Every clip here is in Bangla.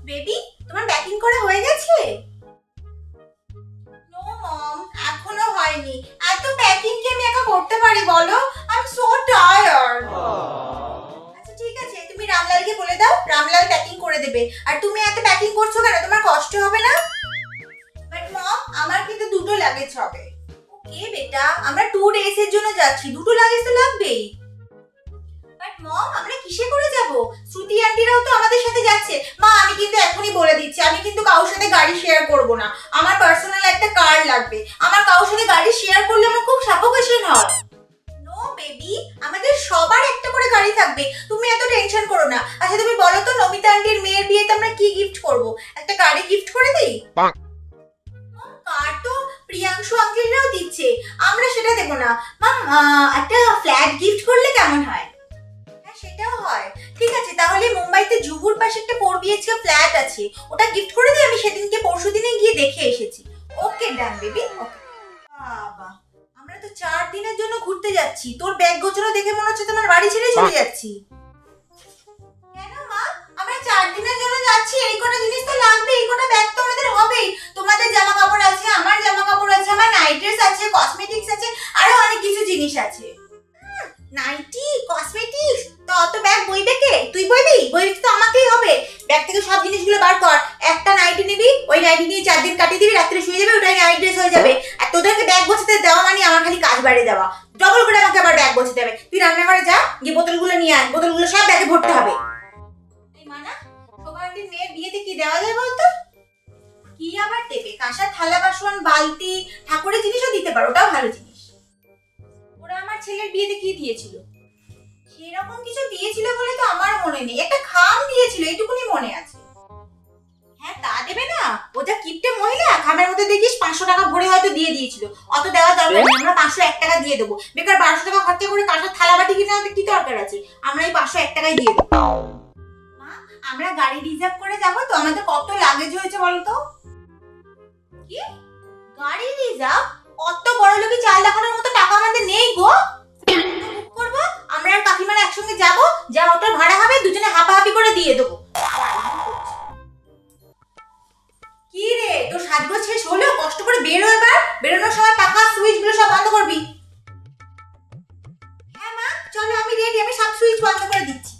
বেবি, তোমার প্যাকিং করা হয়ে গেছে? নো মম, এখনো হয়নি। এত প্যাকিং কি আমি একা করতে পারি বলো? I am so tired. আচ্ছা ঠিক আছে, তুমি রামলালকে বলে দাও, রামলাল প্যাকিং করে দেবে। আর তুমি এত প্যাকিং করছো কেন? তোমার কষ্ট হবে না? বাট মম, আমার কিন্তু দুটো লাগেজ হবে। ওকে বেটা, আমরা 2 ডেজ এর জন্য যাচ্ছি, দুটো লাগেজ তো লাগবেই। বাট মম, আমরা কিসে করে যাব? শ্রুতি আন্টিরাও তো আমাদের সাথে যাচ্ছে। মা, আমি কিন্তু এখনই বলে দিচ্ছি, আমি কিন্তু কারোর সাথে গাড়ি শেয়ার করব না। আমার পার্সোনাল একটা কার লাগবে। আমার কারোর সাথে গাড়ি শেয়ার করলে আমার খুব সাফোকেশন হয়। নো বেবি, আমাদের সবার একটা করে গাড়ি থাকবে। তুমি এত টেনশন করো না। আচ্ছা তুমি বলো তো, নমিতা আন্টির মেয়ের বিয়েতে আমরা কি গিফট করব? একটা গাড়ি গিফট করে দেই? কার তো প্রিয়াংশু আঙ্কেলরাও দিচ্ছে, আমরা সেটা দেব না। মাম, একটা ফ্ল্যাট গিফট করলে কেমন হয়? হ্যাঁ সেটাও হয়। ঠিক আছে, তাহলে মুম্বাইতে জুহুর পাশে একটা 4 BHK ফ্ল্যাট আছে, ওটা গিফট করে দিই। আমি সেদিনকে পরশুদিনে গিয়ে দেখে এসেছি। ওকে ডান বেবি, ওকে। বাবা, আমরা তো 4 দিনের জন্য ঘুরতে যাচ্ছি। তোর ব্যাগ গোছানো দেখে মনে হচ্ছে তোমার বাড়ি ছেড়ে চলে যাচ্ছি। কেন মা, আমরা 4 দিনের জন্য যাচ্ছি, এই কটা জিনিস তো লাগবে, এই কটা ব্যাগ তো আমাদের হবেই। তোমাদের জামা কাপড় আছে, আমার জামা কাপড় আছে, আমার নাইট ড্রেস আছে, কসমেটিক্স আছে, আরো অনেক কিছু জিনিস আছে। নাইটি, কসমেটিক্স, তো অত ব্যাগ বইবে কে? তুই বইবি? বইতে তো আমাকেই হবে। ব্যাগ থেকে সব জিনিসগুলো বার কর। একটা নাইটি নিবি, ওই নাইটি নিয়ে 4 দিন কাটিয়ে দিবি, রাত্রে শুয়ে যাবে, ওটাই নাইট ড্রেস হয়ে যাবে। আর তোদেরকে ব্যাগ গোছাতে দেওয়া মানে আমার খালি কাজ বাড়িয়ে দেওয়া। ডবল করে আমাকে আবার ব্যাগ গোছাতে হবে। তুই রান্নাঘরে যা, গিয়ে বোতলগুলো নিয়ে আয়, বোতলগুলো সব ব্যাগে ভরতে হবে। এই মানা, শোভা আন্টির মেয়ের বিয়েতে কি দেওয়া যায় বলতো? কি আবার দেবে? কাঁসার থালা বাসন, বালতি, ঠাকুরের জিনিসও দিতে পারো, ওটাও ভালো জিনিস। ওরা আমার ছেলের বিয়েতে কি দিয়েছিল? সেরকম কিছু দিয়েছিল বলে তো আমার মনে নেই। একটা খাম দিয়েছিল, এইটুকুনি মনে আছে। হ্যাঁ তা দেবে না, ও যা কিপটে মহিলা। খামের মধ্যে দেখিস 500 টাকা ভরে হয়তো দিয়ে দিয়েছিল। অত দেওয়া দরকার নেই, আমরা 501 টাকা দিয়ে দেবো। বেকার 1200 টাকা খরচা করে কাঁসার থালা বাটি কিনে আমাদের কি দরকার আছে? আমরা এই 501 টাকাই দিয়ে দেবো। মা, আমরা গাড়ি রিজার্ভ করে যাবো তো, আমাদের কত লাগেজ হয়েছে বলো তো? কি গাড়ি রিজার্ভ? অত বড় লোকে চাল দেখানোর মতো টাকা আমাদের নেই গো। করবো আমরা আর কাকিমারা একসঙ্গে যাবো, যা অটোর ভাড়া হবে দুজনে হাপাহাপি করে দিয়ে দেবো। কি রে, তোর সাজগোজ শেষ হলো? কষ্ট করে বেরো এবার। বেরোনোর সময় পাখা সুইচ গুলো সব বন্ধ করবি। হ্যাঁ মা চলো, আমি রেডি, আমি সব সুইচ বন্ধ করে দিচ্ছি।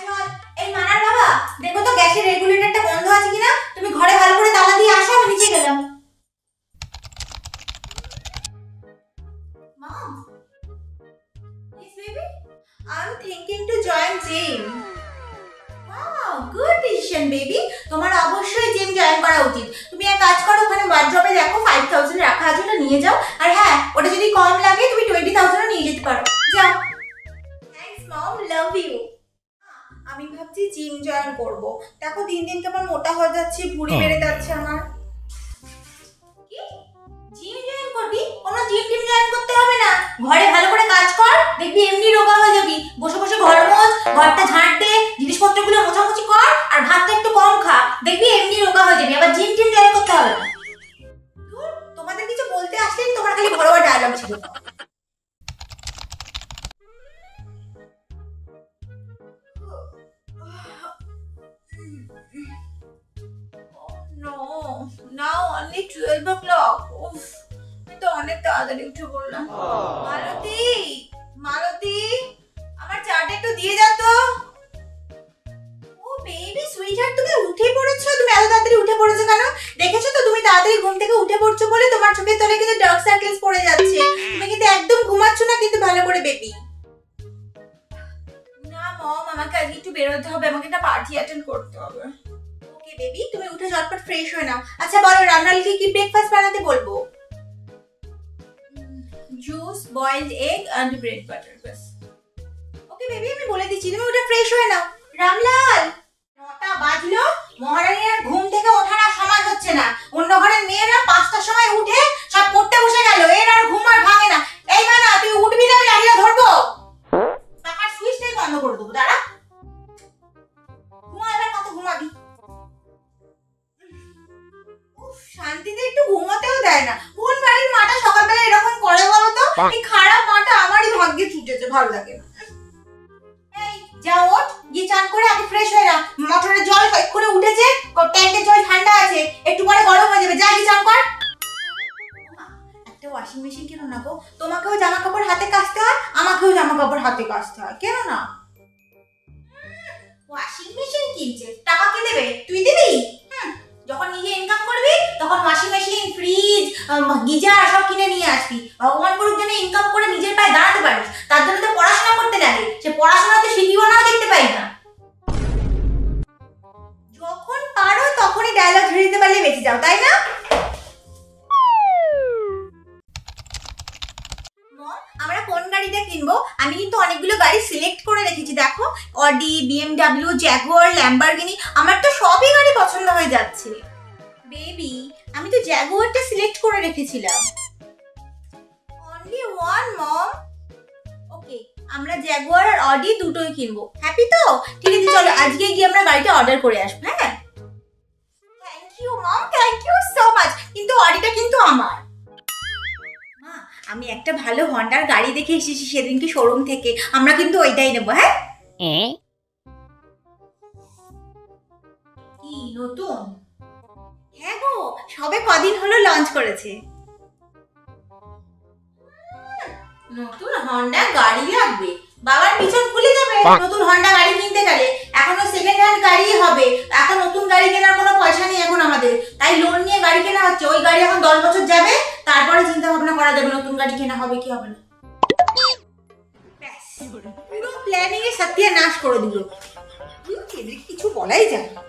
চল। এই মানার বাবা, দেখো তো গ্যাসের রেগুলেটরটা বন্ধ আছে কিনা। তুমি ঘরে ভালো করে তালা দিয়ে আসো, আমি নিচে গেলাম। Mom, yes baby, I'm thinking to join gym. Wow, good decision baby. তোমার অবশ্যই জিম জয়েন করা উচিত। তুমি এক কাজ করো, ওখানে ওয়ার্ড্রপে দেখো 5000 রাখা আছে, ওটা নিয়ে যাও। আর হ্যাঁ, ওটা যদি কম লাগে তুমি 20000 নিয়ে যেতে পারো। যাও। Thanks mom, love you. আমি ভাবছি জিম জয়েন করব। দেখো দিন দিন কেমন মোটা হয়ে যাচ্ছে, ভুঁড়ি বেড়ে যাচ্ছে আমার। কি জিম জয়েন করবি? কোনো জিম টিম জয়েন করতে হবে না। ঘরে ভালো করে কাজ কর, দেখবি এমনি রোগা হয়ে যাবি। বসে বসে ঘর মোছ, ঘরটা ঝাড় দে, জিনিসপত্রগুলো মোছামুছি কর, আর ভাতটা একটু কম খা, দেখবি এমনি রোগা হয়ে যাবি। আবার জিম টিম জয়েন করতে হবে না। তোমাদের কিছু বলতে আসলেই তোমার খালি বড় বড় ডায়লগ ছিল। No, now only 12 o'clock. Uff, আমি তো অনেক তাড়াতাড়ি উঠে পড়লাম। মালতী, মালতী, আমার চাটা একটু দিয়ে যা তো। ও বেবি সুইটহার্ট, তুমি উঠে পড়েছো? তুমি এত তাড়াতাড়ি উঠে পড়েছো কেন? দেখেছো তো, তুমি তাড়াতাড়ি ঘুম থেকে উঠে পড়ছো বলে তোমার চোখের তলায় কিন্তু ডার্ক সার্কেলস পড়ে যাচ্ছে। তুমি কিন্তু একদম ঘুমাচ্ছ না কিন্তু ভালো করে বেবি। না মম, আমাকে আজকে একটু বেরোতে হবে, আমাকে একটা পার্টি অ্যাটেন্ড করতে হবে। ওকে বেবি, তুমি উঠে ঝটপট ফ্রেশ হয়ে নাও। আচ্ছা বলো, রান্নালকে কি ব্রেকফাস্ট বানাতে বলবো? Juice, boiled egg and bread butter, বাস। ওকে বেবি, আমি বলে দিচ্ছি, তুমি উঠে ফ্রেশ হয়ে নাও। রামলাল, 9টা বাজলো, মহারানীর ঘুম থেকে ওঠার আর সময় হচ্ছে না। অন্য ঘরের মেয়েরা 5টার সময় উঠে সব পড়তে বসে গেল, এর আর ঘুম আর ভাঙে না। এই মানা, তুই উঠবি না, আমি লাঠিটা ধরবো। পাখার সুইচটাই বন্ধ করে দেবো, দাঁড়া। ঘুমা এবার, কত ঘুমাবি। শান্তিতে একটু ঘুমাতেও দেয় না। কোন বাড়ির মাটা সকালবেলা এরকম করে বলো তো? এই খারাপ মাটা আমারই ভাগ্যে ছুটেছে, ভালো লাগে না। এই যা ওঠ, গিয়ে চান করে আগে ফ্রেশ হয়ে না। মোটরের জল এক্ষুনি উঠেছে, ট্যাঙ্কের জল ঠান্ডা আছে, একটু পরে গরম হয়ে যাবে। যা গিয়ে চান কর। একটা ওয়াশিং মেশিন কেন না গো? তোমাকেও জামা কাপড় হাতে কাচতে হয়, আমাকেও জামা কাপড় হাতে কাচতে হয়, কেন না? ওয়াশিং মেশিন কিনছে, টাকা কে দেবে? তুই দিবি? যখন নিজে ইনকাম করবি তখন ওয়াশিং মেশিন, ফ্রিজ, গিজার সব কিনে নিয়ে আসবি। ভগবান করুক যেন ইনকাম করে নিজের পায়ে দাঁড়াতে পারিস। তার জন্য তো পড়াশোনা করতে লাগে, সে পড়াশোনাতে শিখিব না দেখতে পাই না। যখন পারো তখনই ডায়লগ ঝেড়ে দিতে পারলে বেঁচে যাও, তাই না? আমরা কোন গাড়িটা কিনবো? আমি কিন্তু অনেকগুলো গাড়ি সিলেক্ট করে রেখেছি, দেখো। অডি, বিএমডব্লিউ, জ্যাগুয়ার, ল্যাম্বরগিনি, আমার তো সবই গাড়ি পছন্দ হয়ে যাচ্ছে। বেবি, আমি তো জ্যাগুয়ারটা সিলেক্ট করে রেখেছিলাম। অনলি ওয়ান মম। ওকে, আমরা জ্যাগুয়ার আর অডি দুটোই কিনবো। হ্যাপি তো? ঠিক আছে, চলো আজকে গিয়ে আমরা গাড়িটা অর্ডার করে আসবো। হ্যাঁ, thank you mom, thank you so much. কিন্তু অডিটা কিন্তু আমার। মা, আমি একটা ভালো হন্ডার গাড়ি দেখে এসেছি সেদিনকে শোরুম থেকে, আমরা কিন্তু ওইটাই নেবো। হ্যাঁ, কি নতুন? হ্যাঁ গো, সবে কদিন হলো লঞ্চ করেছে। নতুন হন্ডা গাড়ি লাগবে? বাবার পিছন খুলে যাবে নতুন হন্ডা গাড়ি কিনতে গেলে। এখনো সেকেন্ড হ্যান্ড গাড়ি হবে, এখন নতুন গাড়ি কেনার কোনো পয়সা নেই এখন আমাদের, তাই লোন নিয়ে গাড়ি কেনা হচ্ছে। ওই গাড়ি এখন 10 বছর যাবে, তারপরে চিন্তা ভাবনা করা যাবে নতুন গাড়ি কেনা হবে কি হবে না। পুরো প্ল্যানিং এ সত্যিয়া নাশ করে দিল, কিছু বলাই যায় না।